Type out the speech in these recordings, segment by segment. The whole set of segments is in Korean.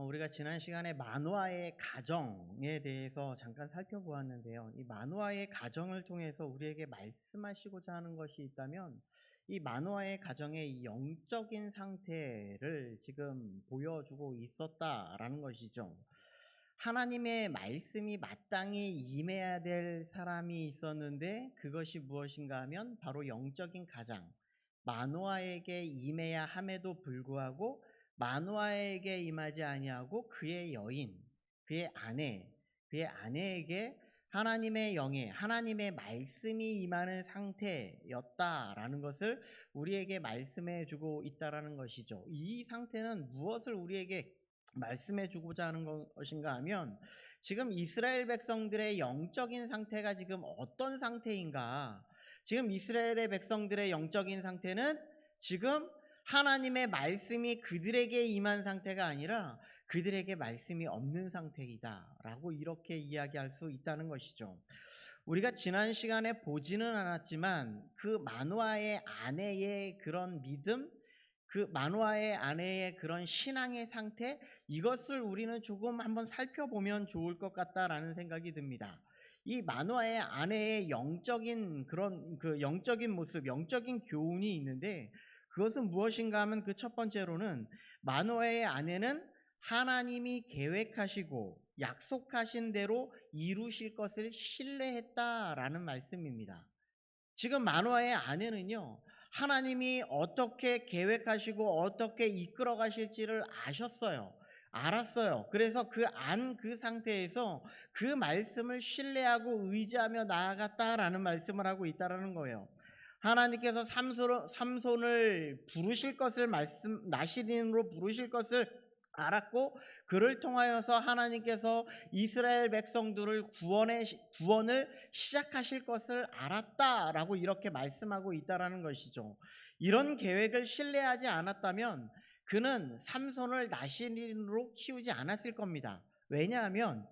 우리가 지난 시간에 만화의 가정에 대해서 잠깐 살펴보았는데요. 이 만화의 가정을 통해서 우리에게 말씀하시고자 하는 것이 있다면 이 만화의 가정의 이 영적인 상태를 지금 보여주고 있었다라는 것이죠. 하나님의 말씀이 마땅히 임해야 될 사람이 있었는데 그것이 무엇인가 하면 바로 영적인 가장, 마노아에게 임해야 함에도 불구하고 마노아에게 임하지 아니하고 그의 여인, 그의 아내, 그의 아내에게 하나님의 영에 하나님의 말씀이 임하는 상태였다라는 것을 우리에게 말씀해 주고 있다라는 것이죠. 이 상태는 무엇을 우리에게 말씀해 주고자 하는 것인가 하면 지금 이스라엘 백성들의 영적인 상태가 지금 어떤 상태인가? 지금 이스라엘의 백성들의 영적인 상태는 지금 하나님의 말씀이 그들에게 임한 상태가 아니라 그들에게 말씀이 없는 상태이다라고 이렇게 이야기할 수 있다는 것이죠. 우리가 지난 시간에 보지는 않았지만 그 만화의 아내의 그런 믿음, 그 만화의 아내의 그런 신앙의 상태, 이것을 우리는 조금 한번 살펴보면 좋을 것 같다라는 생각이 듭니다. 이 만화의 아내의 영적인 그런 그 영적인 모습, 영적인 교훈이 있는데 그것은 무엇인가 하면 그 첫 번째로는 만화의 아내는 하나님이 계획하시고 약속하신 대로 이루실 것을 신뢰했다라는 말씀입니다. 지금 만화의 아내는요, 하나님이 어떻게 계획하시고 어떻게 이끌어 가실지를 아셨어요. 알았어요. 그래서 그 상태에서 그 말씀을 신뢰하고 의지하며 나아갔다라는 말씀을 하고 있다라는 거예요. 하나님께서 삼손을 부르실 것을 나시린으로 부르실 것을 알았고 그를 통하여서 하나님께서 이스라엘 백성들을 구원을 시작하실 것을 알았다라고 이렇게 말씀하고 있다라는 것이죠. 이런 계획을 신뢰하지 않았다면 그는 삼손을 나시린으로 키우지 않았을 겁니다. 왜냐하면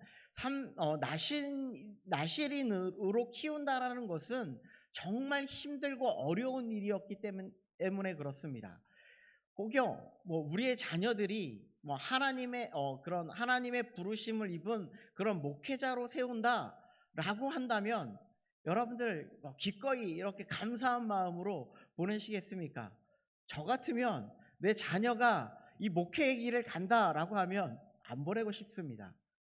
나시린으로 키운다라는 것은 정말 힘들고 어려운 일이었기 때문에 그렇습니다. 혹여 우리의 자녀들이 하나님의 그런 하나님의 부르심을 입은 그런 목회자로 세운다라고 한다면 여러분들 기꺼이 이렇게 감사한 마음으로 보내시겠습니까? 저 같으면 내 자녀가 이 목회의 길을 간다라고 하면 안 보내고 싶습니다.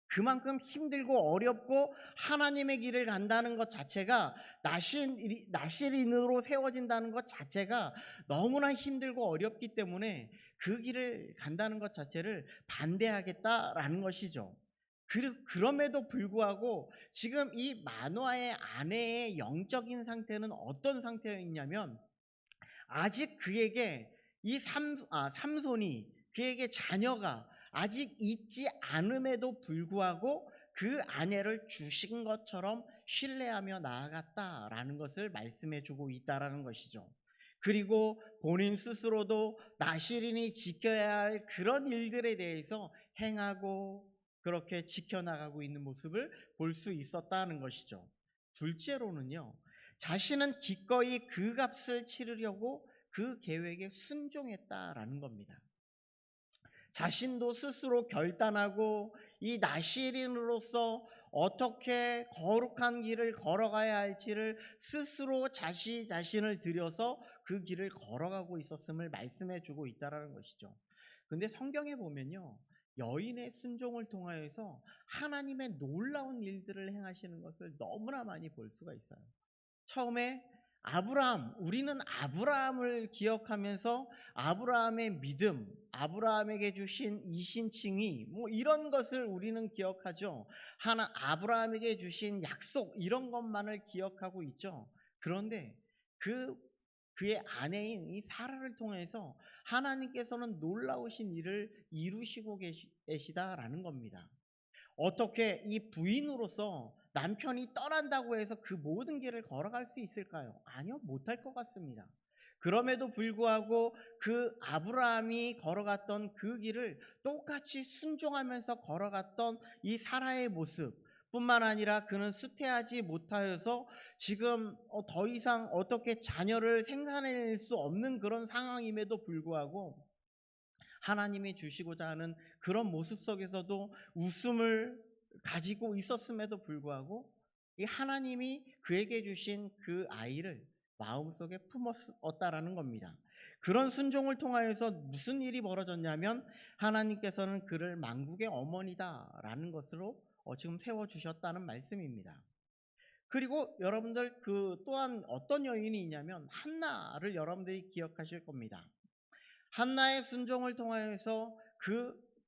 그만큼 힘들고 어렵고 하나님의 길을 간다는 것 자체가 나실인으로 세워진다는 것 자체가 너무나 힘들고 어렵기 때문에 그 길을 간다는 것 자체를 반대하겠다라는 것이죠. 그럼에도 불구하고 지금 이 만화의 아내의 영적인 상태는 어떤 상태였냐면 아직 그에게 삼손이 그에게 자녀가 아직 있지 않음에도 불구하고 그 아내를 주신 것처럼 신뢰하며 나아갔다라는 것을 말씀해 주고 있다라는 것이죠. 그리고 본인 스스로도 나시린이 지켜야 할 그런 일들에 대해서 행하고 그렇게 지켜나가고 있는 모습을 볼 수 있었다는 것이죠. 둘째로는요, 자신은 기꺼이 그 값을 치르려고 그 계획에 순종했다라는 겁니다. 자신도 스스로 결단하고 이 나시린으로서 어떻게 거룩한 길을 걸어가야 할지를 스스로 자신을 들여서 그 길을 걸어가고 있었음을 말씀해 주고 있다는 것이죠. 근데 성경에 보면요, 여인의 순종을 통하여서 하나님의 놀라운 일들을 행하시는 것을 너무나 많이 볼 수가 있어요. 처음에 우리는 아브라함을 기억하면서 아브라함의 믿음, 아브라함에게 주신 이신칭의 이런 것을 우리는 기억하죠. 아브라함에게 주신 약속 이런 것만을 기억하고 있죠. 그런데 그의 아내인 이 사라를 통해서 하나님께서는 놀라우신 일을 이루시고 계시다라는 겁니다. 어떻게 이 부인으로서 남편이 떠난다고 해서 그 모든 길을 걸어갈 수 있을까요? 아니요, 못할 것 같습니다. 그럼에도 불구하고 그 아브라함이 걸어갔던 그 길을 똑같이 순종하면서 걸어갔던 이 사라의 모습 뿐만 아니라 그는 수태하지 못하여서 지금 더 이상 어떻게 자녀를 생산해낼 수 없는 그런 상황임에도 불구하고 하나님이 주시고자 하는 그런 모습 속에서도 웃음을 가지고 있었음에도 불구하고 이 하나님이 그에게 주신 그 아이를 마음속에 품었다라는 겁니다. 그런 순종을 통하여서 무슨 일이 벌어졌냐면 하나님께서는 그를 만국의 어머니다라는 것으로 지금 세워주셨다는 말씀입니다. 그리고 여러분들 그 또한 어떤 여인이 있냐면 한나를 여러분들이 기억하실 겁니다. 한나의 순종을 통하여서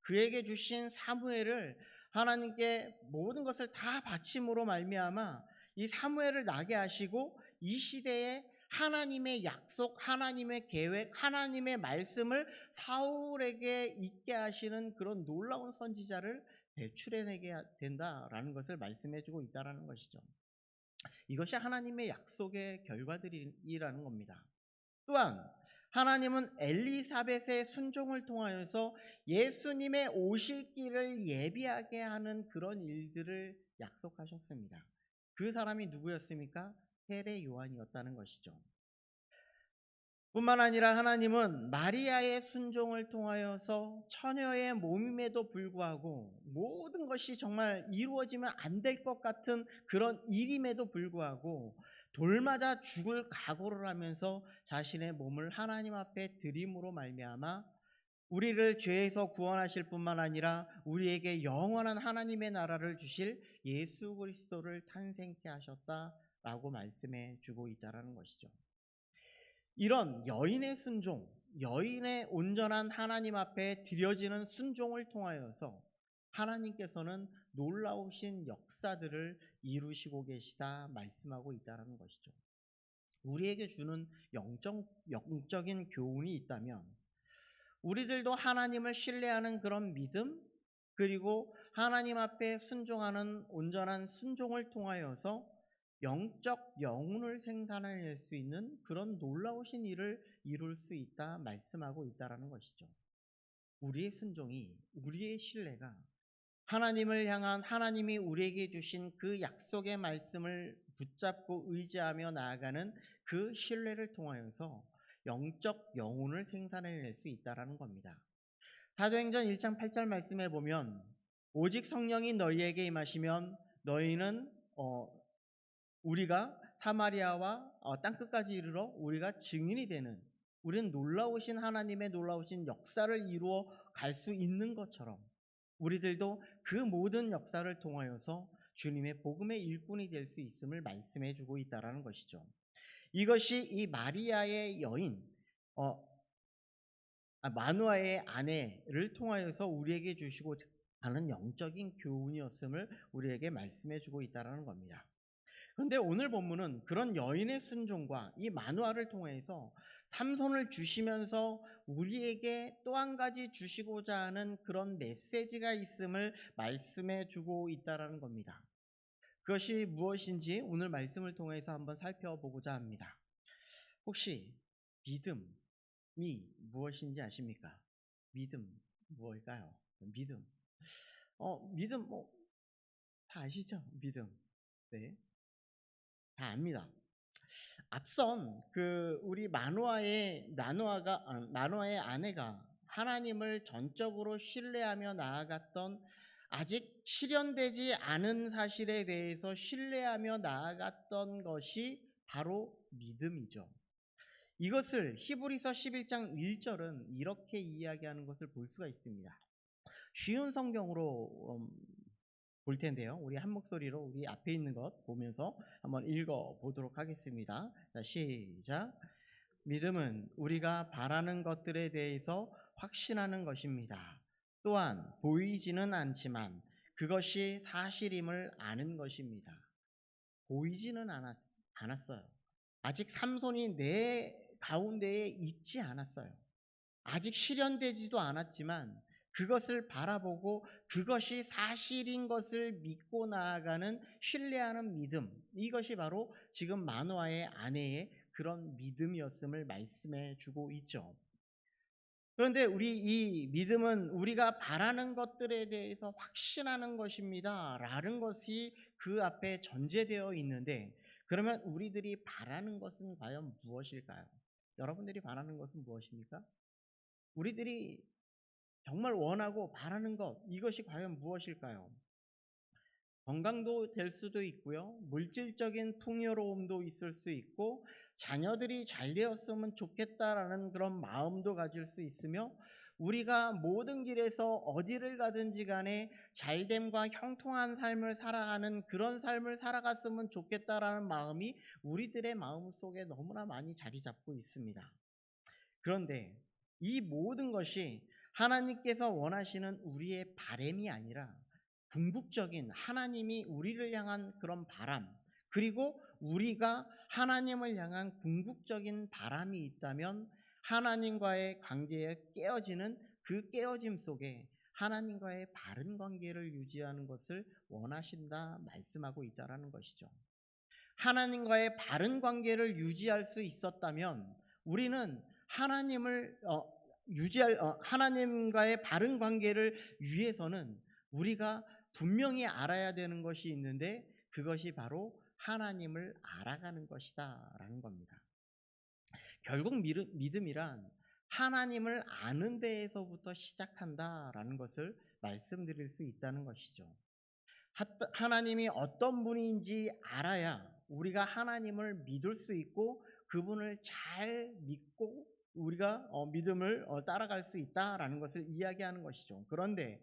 그에게 주신 사무엘을 하나님께 모든 것을 다 바침으로 말미암아 이 사무엘을 나게 하시고 이 시대에 하나님의 약속, 하나님의 계획, 하나님의 말씀을 사울에게 있게 하시는 그런 놀라운 선지자를 배출해내게 된다라는 것을 말씀해주고 있다라는 것이죠. 이것이 하나님의 약속의 결과들이라는 겁니다. 또한 하나님은 엘리사벳의 순종을 통하여서 예수님의 오실 길을 예비하게 하는 그런 일들을 약속하셨습니다. 그 사람이 누구였습니까? 세례 요한이었다는 것이죠. 뿐만 아니라 하나님은 마리아의 순종을 통하여서 처녀의 몸임에도 불구하고 모든 것이 정말 이루어지면 안 될 것 같은 그런 일임에도 불구하고 돌맞아 죽을 각오를 하면서 자신의 몸을 하나님 앞에 드림으로 말미암아 우리를 죄에서 구원하실 뿐만 아니라 우리에게 영원한 하나님의 나라를 주실 예수 그리스도를 탄생케 하셨다라고 말씀해 주고 있다는 것이죠. 이런 여인의 순종, 여인의 온전한 하나님 앞에 드려지는 순종을 통하여서 하나님께서는 놀라우신 역사들을 이루시고 계시다 말씀하고 있다는 것이죠. 우리에게 주는 영적인 교훈이 있다면 우리들도 하나님을 신뢰하는 그런 믿음, 그리고 하나님 앞에 순종하는 온전한 순종을 통하여서 영적 영혼을 생산해낼 수 있는 그런 놀라우신 일을 이룰 수 있다 말씀하고 있다는 것이죠. 우리의 순종이, 우리의 신뢰가 하나님을 향한 하나님이 우리에게 주신 그 약속의 말씀을 붙잡고 의지하며 나아가는 그 신뢰를 통하여서 영적 영혼을 생산해낼 수 있다는 겁니다. 사도행전 1장 8절 말씀에 보면 오직 성령이 너희에게 임하시면 너희는 우리가 사마리아와 땅끝까지 이르러 우리가 증인이 되는, 우리는 놀라우신 하나님의 놀라우신 역사를 이루어 갈 수 있는 것처럼 우리들도 그 모든 역사를 통하여서 주님의 복음의 일꾼이 될 수 있음을 말씀해 주고 있다는 것이죠. 이것이 이 마리아의 여인 마누아의 아내를 통하여서 우리에게 주시고 하는 영적인 교훈이었음을 우리에게 말씀해 주고 있다는 겁니다. 그런데 오늘 본문은 그런 여인의 순종과 이 마누아를 통해서 삼손을 주시면서 우리에게 또 한 가지 주시고자 하는 그런 메시지가 있음을 말씀해 주고 있다는 겁니다. 그것이 무엇인지 오늘 말씀을 통해서 한번 살펴보고자 합니다. 혹시 믿음이 무엇인지 아십니까? 믿음 무엇일까요? 믿음. 믿음 다 아시죠? 믿음. 네. 다 압니다. 앞선 우리 마누아의 아내가 하나님을 전적으로 신뢰하며 나아갔던 아직 실현되지 않은 사실에 대해서 신뢰하며 나아갔던 것이 바로 믿음이죠. 이것을 히브리서 11장 1절은 이렇게 이야기하는 것을 볼 수가 있습니다. 쉬운 성경으로 볼 텐데요. 우리 한 목소리로 우리 앞에 있는 것 보면서 한번 읽어 보도록 하겠습니다. 자, 시작. 믿음은 우리가 바라는 것들에 대해서 확신하는 것입니다. 또한 보이지는 않지만 그것이 사실임을 아는 것입니다. 보이지는 않았어요. 아직 삼손이 내 가운데에 있지 않았어요. 아직 실현되지도 않았지만 그것을 바라보고 그것이 사실인 것을 믿고 나아가는 신뢰하는 믿음, 이것이 바로 지금 마누아의 아내의 그런 믿음이었음을 말씀해 주고 있죠. 그런데 우리 이 믿음은 우리가 바라는 것들에 대해서 확신하는 것입니다 라는 것이 그 앞에 전제되어 있는데, 그러면 우리들이 바라는 것은 과연 무엇일까요? 여러분들이 바라는 것은 무엇입니까? 우리들이 정말 원하고 바라는 것, 이것이 과연 무엇일까요? 건강도 될 수도 있고요. 물질적인 풍요로움도 있을 수 있고, 자녀들이 잘 되었으면 좋겠다라는 그런 마음도 가질 수 있으며, 우리가 모든 길에서 어디를 가든지 간에 잘됨과 형통한 삶을 살아가는 그런 삶을 살아갔으면 좋겠다라는 마음이 우리들의 마음 속에 너무나 많이 자리 잡고 있습니다. 그런데 이 모든 것이 하나님께서 원하시는 우리의 바램이 아니라 궁극적인 하나님이 우리를 향한 그런 바람, 그리고 우리가 하나님을 향한 궁극적인 바람이 있다면 하나님과의 관계에 깨어지는 그 깨어짐 속에 하나님과의 바른 관계를 유지하는 것을 원하신다 말씀하고 있다라는 것이죠. 하나님과의 바른 관계를 유지할 수 있었다면 우리는 하나님과의 바른 관계를 위해서는 우리가 분명히 알아야 되는 것이 있는데, 그것이 바로 하나님을 알아가는 것이다라는 겁니다. 결국 믿음이란 하나님을 아는 데에서부터 시작한다라는 것을 말씀드릴 수 있다는 것이죠. 하나님이 어떤 분인지 알아야 우리가 하나님을 믿을 수 있고, 그분을 잘 믿고 우리가 믿음을 따라갈 수 있다라는 것을 이야기하는 것이죠. 그런데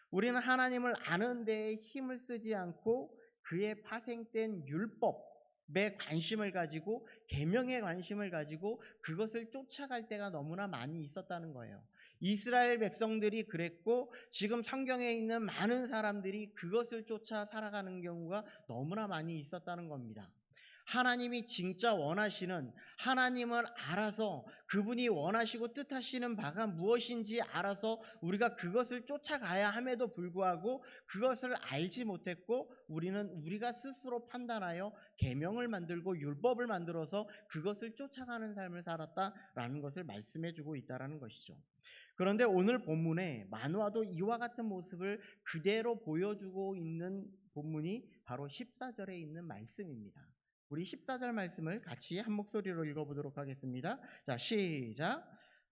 우리는 하나님을 아는 데에 힘을 쓰지 않고 그의 파생된 율법에 관심을 가지고, 계명에 관심을 가지고 그것을 쫓아갈 때가 너무나 많이 있었다는 거예요. 이스라엘 백성들이 그랬고, 지금 성경에 있는 많은 사람들이 그것을 쫓아 살아가는 경우가 너무나 많이 있었다는 겁니다. 하나님이 진짜 원하시는, 하나님을 알아서 그분이 원하시고 뜻하시는 바가 무엇인지 알아서 우리가 그것을 쫓아가야 함에도 불구하고 그것을 알지 못했고, 우리는 우리가 스스로 판단하여 계명을 만들고 율법을 만들어서 그것을 쫓아가는 삶을 살았다라는 것을 말씀해 주고 있다라는 것이죠. 그런데 오늘 본문에 마노아도 이와 같은 모습을 그대로 보여주고 있는 본문이 바로 14절에 있는 말씀입니다. 우리 14절 말씀을 같이 한 목소리로 읽어보도록 하겠습니다. 자, 시작.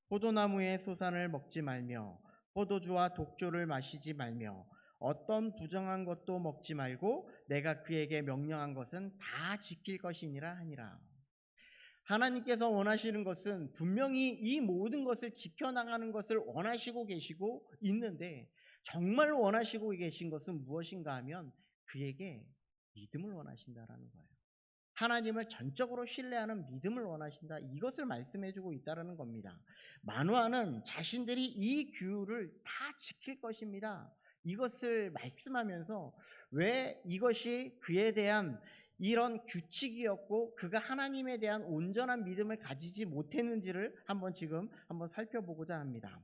포도나무의 소산을 먹지 말며 포도주와 독조를 마시지 말며 어떤 부정한 것도 먹지 말고 내가 그에게 명령한 것은 다 지킬 것이니라 하니라. 하나님께서 원하시는 것은 분명히 이 모든 것을 지켜나가는 것을 원하시고 계시고 있는데, 정말 원하시고 계신 것은 무엇인가 하면 그에게 믿음을 원하신다라는 거예요. 하나님을 전적으로 신뢰하는 믿음을 원하신다, 이것을 말씀해주고 있다는 겁니다. 마노아는 자신들이 이 규율을 다 지킬 것입니다, 이것을 말씀하면서 왜 이것이 그에 대한 이런 규칙이었고 그가 하나님에 대한 온전한 믿음을 가지지 못했는지를 한번 살펴보고자 합니다.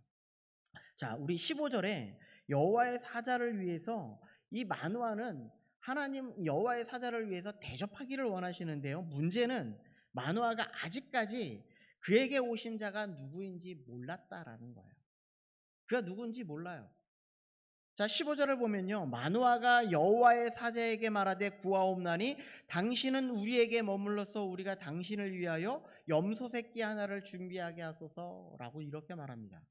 자, 우리 15절에 여호와의 사자를 위해서 이 마노아는 하나님 여호와의 사자를 위해서 대접하기를 원하시는데요, 문제는 마노아가 아직까지 그에게 오신 자가 누구인지 몰랐다라는 거예요. 그가 누구인지 몰라요. 자, 15절을 보면요, 마노아가 여호와의 사자에게 말하되 구하옵나니 당신은 우리에게 머물러서 우리가 당신을 위하여 염소 새끼 하나를 준비하게 하소서라고 이렇게 말합니다.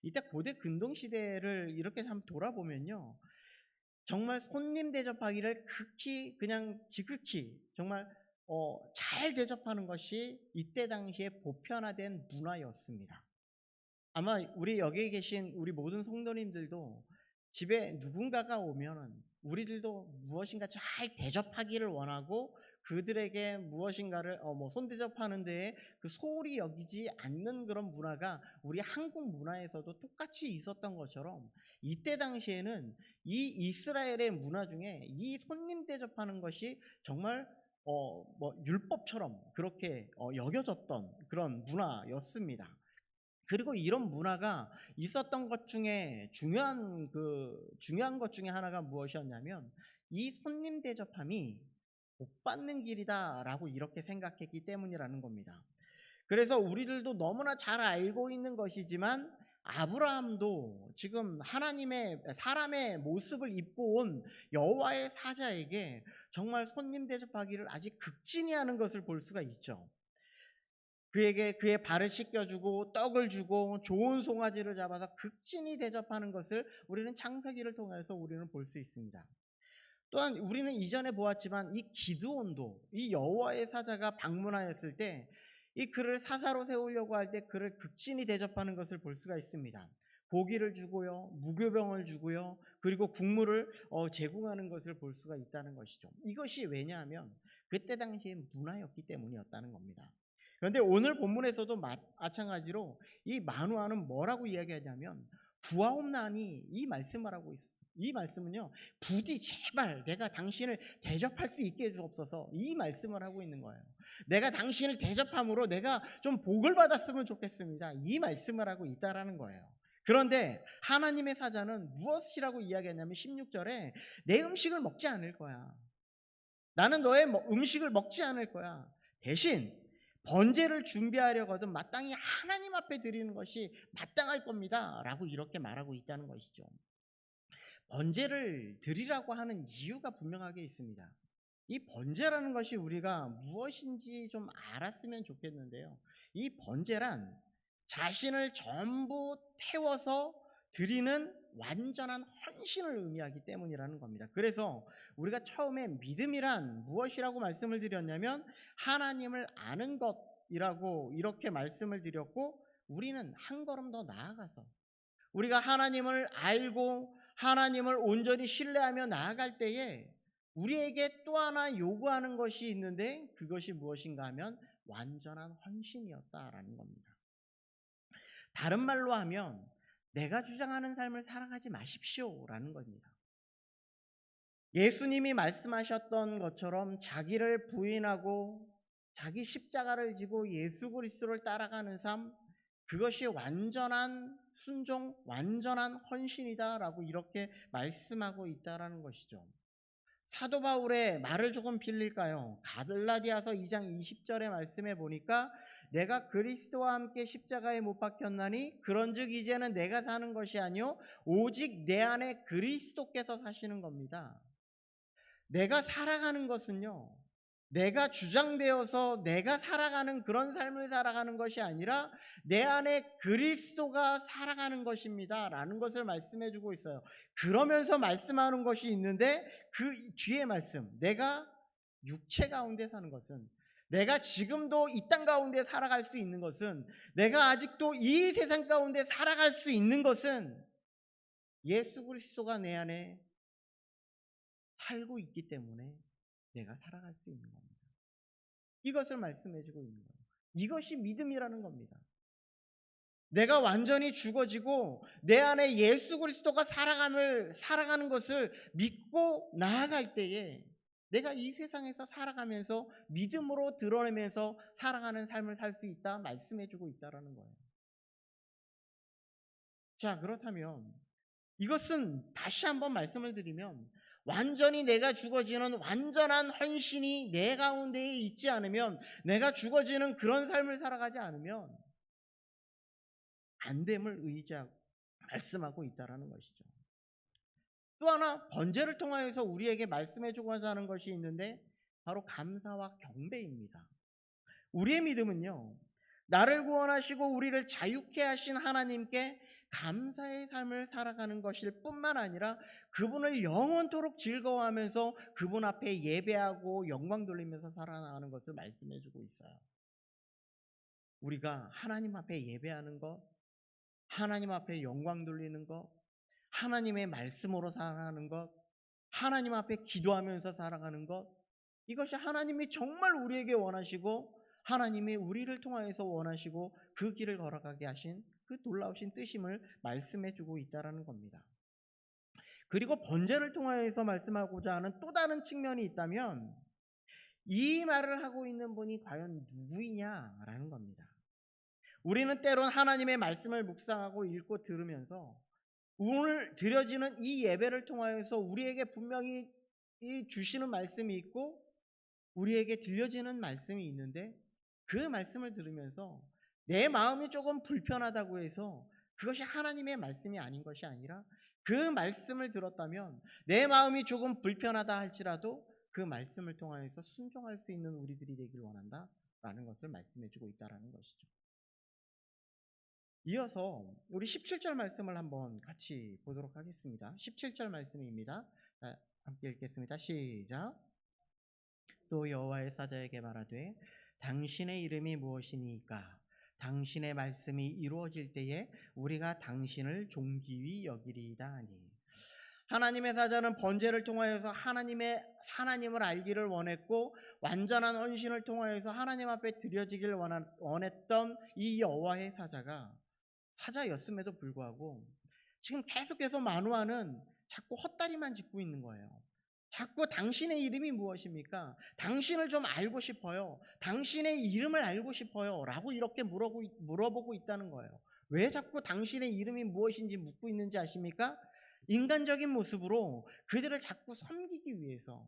이때 고대 근동 시대를 이렇게 참 돌아보면요, 정말 손님 대접하기를 그냥 지극히 정말 잘 대접하는 것이 이때 당시에 보편화된 문화였습니다. 아마 우리 여기 계신 우리 모든 성도님들도 집에 누군가가 오면 우리들도 무엇인가 잘 대접하기를 원하고, 그들에게 무엇인가를 손대접하는 데에 그 소홀히 여기지 않는 그런 문화가 우리 한국 문화에서도 똑같이 있었던 것처럼, 이때 당시에는 이 이스라엘의 문화 중에 이 손님 대접하는 것이 정말 율법처럼 그렇게 여겨졌던 그런 문화였습니다. 그리고 이런 문화가 있었던 것 중에 중요한 것 중에 하나가 무엇이었냐면, 이 손님 대접함이 복 받는 길이다라고 이렇게 생각했기 때문이라는 겁니다. 그래서 우리들도 너무나 잘 알고 있는 것이지만, 아브라함도 지금 사람의 모습을 입고 온 여호와의 사자에게 정말 손님 대접하기를 아직 극진히 하는 것을 볼 수가 있죠. 그에게 그의 발을 씻겨주고 떡을 주고 좋은 송아지를 잡아서 극진히 대접하는 것을 우리는 창세기를 통해서 우리는 볼 수 있습니다. 또한 우리는 이전에 보았지만 이 기드온도 이 여호와의 사자가 방문하였을 때 이 그를 사사로 세우려고 할 때 그를 극진히 대접하는 것을 볼 수가 있습니다. 고기를 주고요, 무교병을 주고요, 그리고 국물을 제공하는 것을 볼 수가 있다는 것이죠. 이것이 왜냐하면 그때 당시의 문화였기 때문이었다는 겁니다. 그런데 오늘 본문에서도 마찬가지로 이 만화는 뭐라고 이야기하냐면 구하옵나니 이 말씀을 하고 있어요. 이 말씀은요, 부디 제발 내가 당신을 대접할 수 있게 해주옵소서, 이 말씀을 하고 있는 거예요. 내가 당신을 대접함으로 내가 좀 복을 받았으면 좋겠습니다, 이 말씀을 하고 있다라는 거예요. 그런데 하나님의 사자는 무엇이라고 이야기하냐면 16절에 내 음식을 먹지 않을 거야. 나는 너의 음식을 먹지 않을 거야. 대신 번제를 준비하려거든 마땅히 하나님 앞에 드리는 것이 마땅할 겁니다 라고 이렇게 말하고 있다는 것이죠. 번제를 드리라고 하는 이유가 분명하게 있습니다. 이 번제라는 것이 우리가 무엇인지 좀 알았으면 좋겠는데요, 이 번제란 자신을 전부 태워서 드리는 완전한 헌신을 의미하기 때문이라는 겁니다. 그래서 우리가 처음에 믿음이란 무엇이라고 말씀을 드렸냐면 하나님을 아는 것이라고 이렇게 말씀을 드렸고, 우리는 한 걸음 더 나아가서 우리가 하나님을 알고 하나님을 온전히 신뢰하며 나아갈 때에 우리에게 또 하나 요구하는 것이 있는데 그것이 무엇인가 하면 완전한 헌신이었다라는 겁니다. 다른 말로 하면 내가 주장하는 삶을 살아가지 마십시오라는 겁니다. 예수님이 말씀하셨던 것처럼 자기를 부인하고 자기 십자가를 지고 예수 그리스도를 따라가는 삶, 그것이 완전한 순종, 완전한 헌신이다라고 이렇게 말씀하고 있다라는 것이죠. 사도 바울의 말을 조금 빌릴까요? 갈라디아서 2장 20절의 말씀에 보니까 내가 그리스도와 함께 십자가에 못 박혔나니 그런즉 이제는 내가 사는 것이 아니요 오직 내 안에 그리스도께서 사시는 겁니다. 내가 살아가는 것은요, 내가 주장되어서 내가 살아가는 그런 삶을 살아가는 것이 아니라 내 안에 그리스도가 살아가는 것입니다 라는 것을 말씀해 주고 있어요. 그러면서 말씀하는 것이 있는데 그 뒤에 말씀, 내가 육체 가운데 사는 것은, 내가 지금도 이 땅 가운데 살아갈 수 있는 것은, 내가 아직도 이 세상 가운데 살아갈 수 있는 것은 예수 그리스도가 내 안에 살고 있기 때문에 내가 살아갈 수 있는 겁니다. 이것을 말씀해주고 있는 거예요. 이것이 믿음이라는 겁니다. 내가 완전히 죽어지고 내 안에 예수 그리스도가 살아가는 것을 믿고 나아갈 때에 내가 이 세상에서 살아가면서 믿음으로 드러내면서 살아가는 삶을 살 수 있다 말씀해주고 있다라는 거예요. 자, 그렇다면 이것은 다시 한번 말씀을 드리면 완전히 내가 죽어지는 완전한 헌신이 내 가운데에 있지 않으면, 내가 죽어지는 그런 삶을 살아가지 않으면 안 됨을 의지하고 말씀하고 있다라는 것이죠. 또 하나 번제를 통하여서 우리에게 말씀해주고자 하는 것이 있는데 바로 감사와 경배입니다. 우리의 믿음은요, 나를 구원하시고 우리를 자유케 하신 하나님께 감사의 삶을 살아가는 것일 뿐만 아니라 그분을 영원토록 즐거워하면서 그분 앞에 예배하고 영광 돌리면서 살아나가는 것을 말씀해 주고 있어요. 우리가 하나님 앞에 예배하는 것, 하나님 앞에 영광 돌리는 것, 하나님의 말씀으로 살아가는 것, 하나님 앞에 기도하면서 살아가는 것, 이것이 하나님이 정말 우리에게 원하시고 하나님이 우리를 통하여서 원하시고 그 길을 걸어가게 하신 그 놀라우신 뜻임을 말씀해 주고 있다는 겁니다. 그리고 번제를 통하여서 말씀하고자 하는 또 다른 측면이 있다면 이 말을 하고 있는 분이 과연 누구이냐라는 겁니다. 우리는 때론 하나님의 말씀을 묵상하고 읽고 들으면서 오늘 드려지는 이 예배를 통하여서 우리에게 분명히 이 주시는 말씀이 있고 우리에게 들려지는 말씀이 있는데 그 말씀을 들으면서 내 마음이 조금 불편하다고 해서 그것이 하나님의 말씀이 아닌 것이 아니라 그 말씀을 들었다면 내 마음이 조금 불편하다 할지라도 그 말씀을 통하여서 순종할 수 있는 우리들이 되길 원한다 라는 것을 말씀해 주고 있다는 것이죠. 이어서 우리 17절 말씀을 한번 같이 보도록 하겠습니다. 17절 말씀입니다. 함께 읽겠습니다. 시작. 또 여호와의 사자에게 말하되 당신의 이름이 무엇이니까 당신의 말씀이 이루어질 때에 우리가 당신을 존귀히 여기리이다 하니. 하나님의 사자는 번제를 통하여서 하나님을 알기를 원했고 완전한 헌신을 통하여서 하나님 앞에 드려지길 원했던 이 여호와의 사자가 사자였음에도 불구하고 지금 계속해서 마누아는 자꾸 헛다리만 짚고 있는 거예요. 자꾸 당신의 이름이 무엇입니까? 당신을 좀 알고 싶어요. 당신의 이름을 알고 싶어요. 라고 이렇게 물어보고 있다는 거예요. 왜 자꾸 당신의 이름이 무엇인지 묻고 있는지 아십니까? 인간적인 모습으로 그들을 자꾸 섬기기 위해서,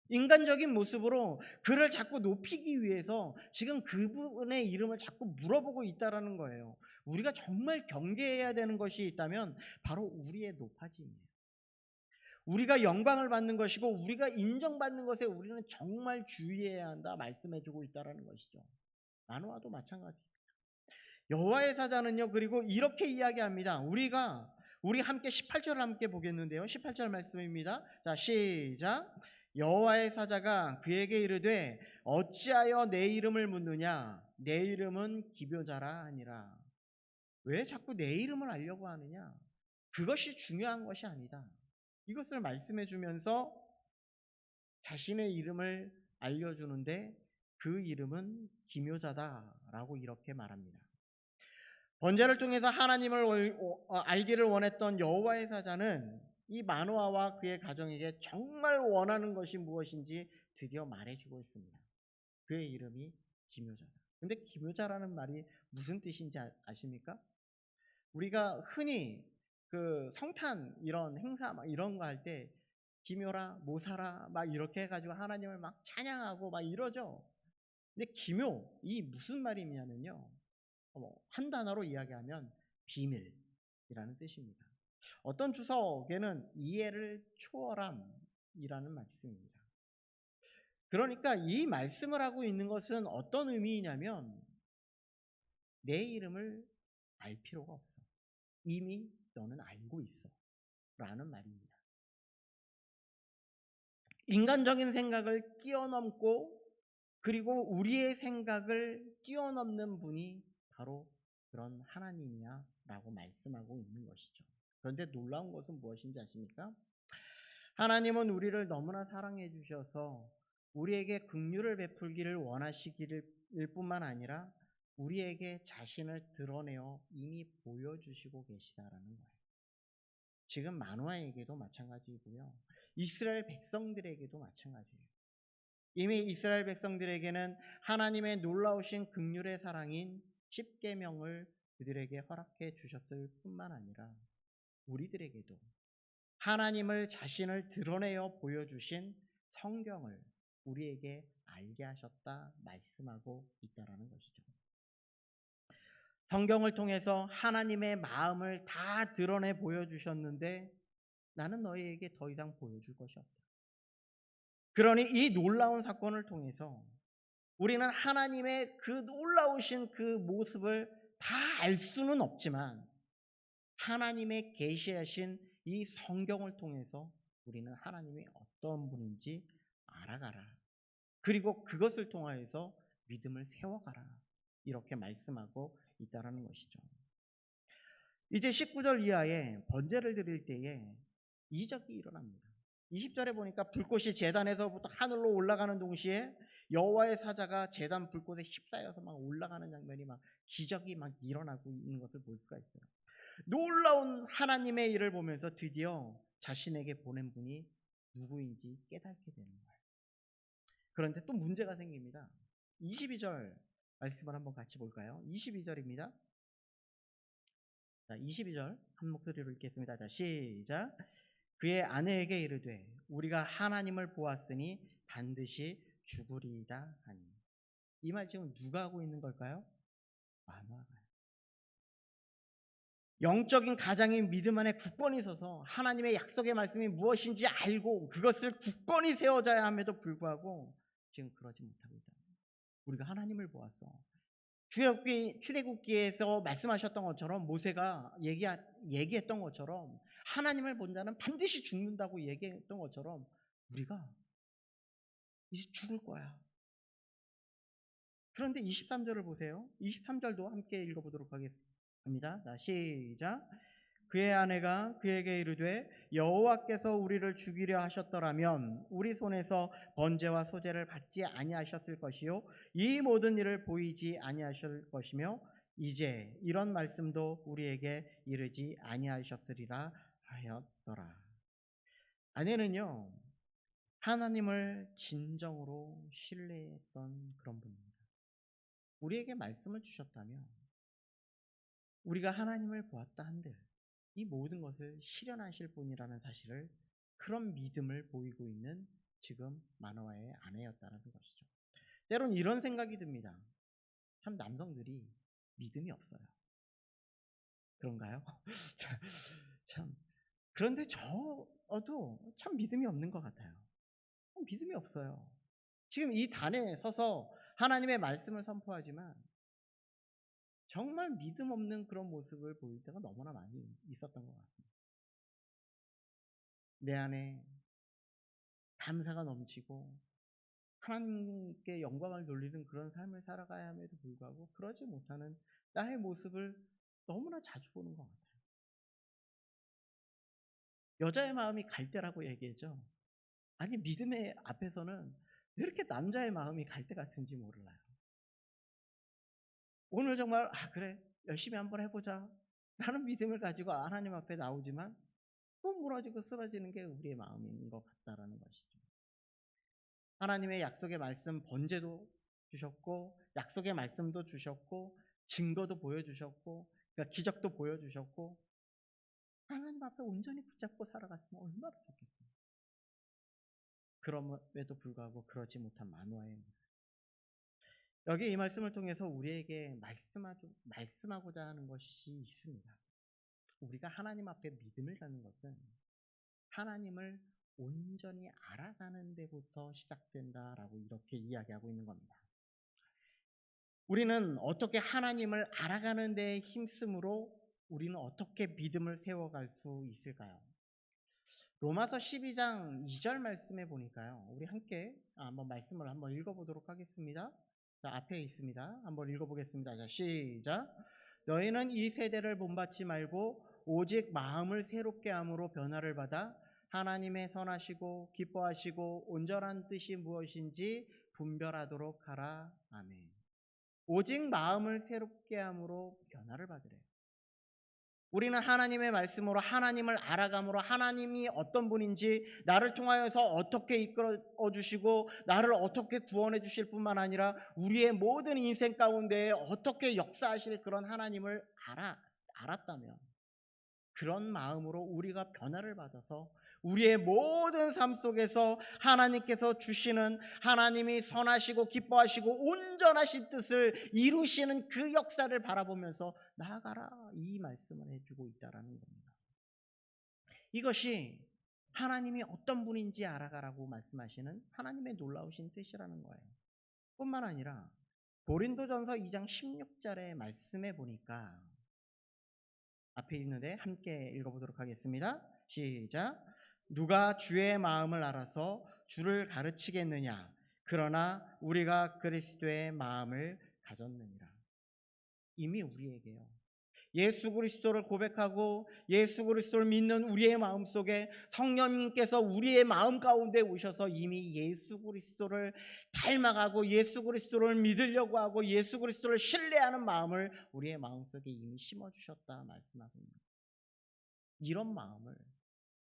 인간적인 모습으로 그를 자꾸 높이기 위해서 지금 그분의 이름을 자꾸 물어보고 있다는 거예요. 우리가 정말 경계해야 되는 것이 있다면 바로 우리의 높아짐이에요. 우리가 영광을 받는 것이고 우리가 인정받는 것에 우리는 정말 주의해야 한다 말씀해주고 있다는 것이죠. 마노아도 마찬가지입니다. 여호와의 사자는요, 그리고 이렇게 이야기합니다. 우리 함께 18절을 함께 보겠는데요. 18절 말씀입니다. 자, 시작. 여호와의 사자가 그에게 이르되 어찌하여 내 이름을 묻느냐? 내 이름은 기묘자라 하니라. 왜 자꾸 내 이름을 알려고 하느냐? 그것이 중요한 것이 아니다. 이것을 말씀해 주면서 자신의 이름을 알려주는데 그 이름은 기묘자다라고 이렇게 말합니다. 번제를 통해서 하나님을 알기를 원했던 여호와의 사자는 이 마노아와 그의 가정에게 정말 원하는 것이 무엇인지 드디어 말해주고 있습니다. 그의 이름이 기묘자다. 근데 기묘자라는 말이 무슨 뜻인지 아십니까? 우리가 흔히 그 성탄 이런 행사 막 이런 거 할 때 기묘라 모사라 막 이렇게 해가지고 하나님을 막 찬양하고 막 이러죠. 근데 기묘 이 무슨 말이냐면요, 한 단어로 이야기하면 비밀이라는 뜻입니다. 어떤 주석에는 이해를 초월함이라는 말씀입니다. 그러니까 이 말씀을 하고 있는 것은 어떤 의미이냐면 내 이름을 알 필요가 없어. 이미 너는 알고 있어 라는 말입니다. 인간적인 생각을 뛰어넘고 그리고 우리의 생각을 뛰어넘는 분이 바로 그런 하나님이야 라고 말씀하고 있는 것이죠. 그런데 놀라운 것은 무엇인지 아십니까? 하나님은 우리를 너무나 사랑해 주셔서 우리에게 긍휼을 베풀기를 원하시기를 뿐만 아니라 우리에게 자신을 드러내어 이미 보여주시고 계시다라는 거예요. 지금 마노아에게도 마찬가지이고요. 이스라엘 백성들에게도 마찬가지예요. 이미 이스라엘 백성들에게는 하나님의 놀라우신 긍휼의 사랑인 십계명을 그들에게 허락해 주셨을 뿐만 아니라 우리들에게도 하나님을 자신을 드러내어 보여주신 성경을 우리에게 알게 하셨다 말씀하고 있다라는 것이죠. 성경을 통해서 하나님의 마음을 다 드러내 보여주셨는데 나는 너희에게 더 이상 보여줄 것이 없다. 그러니 이 놀라운 사건을 통해서 우리는 하나님의 그 놀라우신 그 모습을 다 알 수는 없지만 하나님의 계시하신 이 성경을 통해서 우리는 하나님이 어떤 분인지 알아가라. 그리고 그것을 통하여서 믿음을 세워가라. 이렇게 말씀하고 있다는 것이죠. 이제 19절 이하에 번제를 드릴 때에 이적이 일어납니다. 20절에 보니까 불꽃이 제단에서부터 하늘로 올라가는 동시에 여호와의 사자가 제단 불꽃에 휩싸여서 막 올라가는 장면이 막 기적이 막 일어나고 있는 것을 볼 수가 있어요. 놀라운 하나님의 일을 보면서 드디어 자신에게 보낸 분이 누구인지 깨닫게 되는 거예요. 그런데 또 문제가 생깁니다. 22절 말씀을 한번 같이 볼까요? 22절입니다. 자, 22절 한 목소리로 읽겠습니다. 자, 시작. 그의 아내에게 이르되 우리가 하나님을 보았으니 반드시 죽으리이다 하니. 이 말 지금 누가 하고 있는 걸까요? 마노아가. 영적인 가장인 믿음 안에 굳건히 서서 하나님의 약속의 말씀이 무엇인지 알고 그것을 굳건히 세워져야 함에도 불구하고 지금 그러지 못하고 있다. 우리가 하나님을 보았어. 출애굽기에서 말씀하셨던 것처럼 모세가 얘기했던 것처럼 하나님을 본 자는 반드시 죽는다고 얘기했던 것처럼 우리가 이제 죽을 거야. 그런데 23절을 보세요. 23절도 함께 읽어보도록 하겠습니다. 자, 시작. 그의 아내가 그에게 이르되 여호와께서 우리를 죽이려 하셨더라면 우리 손에서 번제와 소제를 받지 아니하셨을 것이요 이 모든 일을 보이지 아니하실 것이며 이제 이런 말씀도 우리에게 이르지 아니하셨으리라 하였더라. 아내는요, 하나님을 진정으로 신뢰했던 그런 분입니다. 우리에게 말씀을 주셨다면 우리가 하나님을 보았다 한들 이 모든 것을 실현하실 분이라는 사실을, 그런 믿음을 보이고 있는 지금 마노아의 아내였다는 것이죠. 때론 이런 생각이 듭니다. 참 남성들이 믿음이 없어요. 그런가요? 참 그런데 저도 참 믿음이 없는 것 같아요. 믿음이 없어요. 지금 이 단에 서서 하나님의 말씀을 선포하지만 정말 믿음 없는 그런 모습을 보일 때가 너무나 많이 있었던 것 같습니다. 내 안에 감사가 넘치고 하나님께 영광을 돌리는 그런 삶을 살아가야 함에도 불구하고 그러지 못하는 나의 모습을 너무나 자주 보는 것 같아요. 여자의 마음이 갈대라고 얘기했죠. 아니, 믿음의 앞에서는 왜 이렇게 남자의 마음이 갈대 같은지 몰라요. 오늘 정말 그래 열심히 한번 해보자 라는 믿음을 가지고 하나님 앞에 나오지만 또 무너지고 쓰러지는 게 우리의 마음인 것 같다라는 것이죠. 하나님의 약속의 말씀, 번제도 주셨고 약속의 말씀도 주셨고 증거도 보여주셨고, 그러니까 기적도 보여주셨고, 하나님 앞에 온전히 붙잡고 살아갔으면 얼마나 좋겠어요. 그럼에도 불구하고 그러지 못한 마노아의 모습. 여기 이 말씀을 통해서 우리에게 말씀하고자 하는 것이 있습니다. 우리가 하나님 앞에 믿음을 갖는 것은 하나님을 온전히 알아가는 데부터 시작된다라고 이렇게 이야기하고 있는 겁니다. 우리는 어떻게 하나님을 알아가는 데에 힘쓰므로 우리는 어떻게 믿음을 세워갈 수 있을까요? 로마서 12장 2절 말씀에 보니까요, 우리 함께 한번 말씀을 한번 읽어보도록 하겠습니다. 자, 앞에 있습니다. 한번 읽어보겠습니다. 자, 시작. 너희는 이 세대를 본받지 말고 오직 마음을 새롭게 함으로 변화를 받아 하나님의 선하시고 기뻐하시고 온전한 뜻이 무엇인지 분별하도록 하라. 아멘. 오직 마음을 새롭게 함으로 변화를 받으래요. 우리는 하나님의 말씀으로 하나님을 알아감으로 하나님이 어떤 분인지, 나를 통하여서 어떻게 이끌어 주시고 나를 어떻게 구원해 주실 뿐만 아니라 우리의 모든 인생 가운데 어떻게 역사하실 그런 하나님을 알았다면, 그런 마음으로 우리가 변화를 받아서 우리의 모든 삶 속에서 하나님께서 주시는, 하나님이 선하시고 기뻐하시고 온전하신 뜻을 이루시는 그 역사를 바라보면서 나아가라, 이 말씀을 해주고 있다라는 겁니다. 이것이 하나님이 어떤 분인지 알아가라고 말씀하시는 하나님의 놀라우신 뜻이라는 거예요. 뿐만 아니라 고린도전서 2장 16절의 말씀에 보니까, 앞에 있는데 함께 읽어보도록 하겠습니다. 시작. 누가 주의 마음을 알아서 주를 가르치겠느냐? 그러나 우리가 그리스도의 마음을 가졌느니라. 이미 우리에게요, 예수 그리스도를 고백하고 예수 그리스도를 믿는 우리의 마음속에 성령님께서 우리의 마음 가운데 오셔서 이미 예수 그리스도를 닮아가고 예수 그리스도를 믿으려고 하고 예수 그리스도를 신뢰하는 마음을 우리의 마음속에 이미 심어주셨다 말씀하고 있는 거예요. 이런 마음을,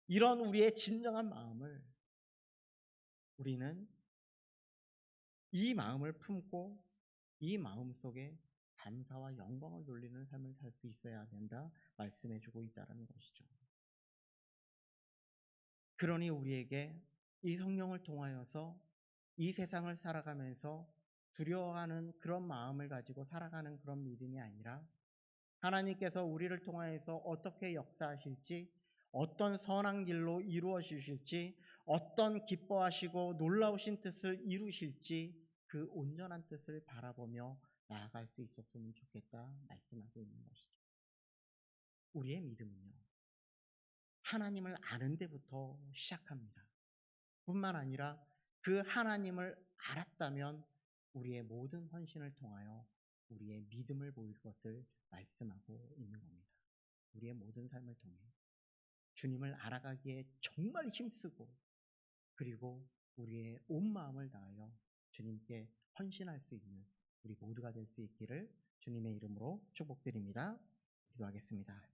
이런 우리의 진정한 마음을 우리는 이 마음을 품고 이 마음 속에 감사와 영광을 돌리는 삶을 살 수 있어야 된다 말씀해주고 있다는 것이죠. 그러니 우리에게 이 성령을 통하여서 이 세상을 살아가면서 두려워하는 그런 마음을 가지고 살아가는 그런 믿음이 아니라, 하나님께서 우리를 통하여서 어떻게 역사하실지, 어떤 선한 길로 이루어 주실지, 어떤 기뻐하시고 놀라우신 뜻을 이루실지, 그 온전한 뜻을 바라보며 나아갈 수 있었으면 좋겠다 말씀하고 있는 것이죠. 우리의 믿음은요, 하나님을 아는 데부터 시작합니다. 뿐만 아니라 그 하나님을 알았다면 우리의 모든 헌신을 통하여 우리의 믿음을 보일 것을 말씀하고 있는 겁니다. 우리의 모든 삶을 통해 주님을 알아가기에 정말 힘쓰고, 그리고 우리의 온 마음을 다하여 주님께 헌신할 수 있는 우리 모두가 될 수 있기를 주님의 이름으로 축복드립니다. 기도하겠습니다.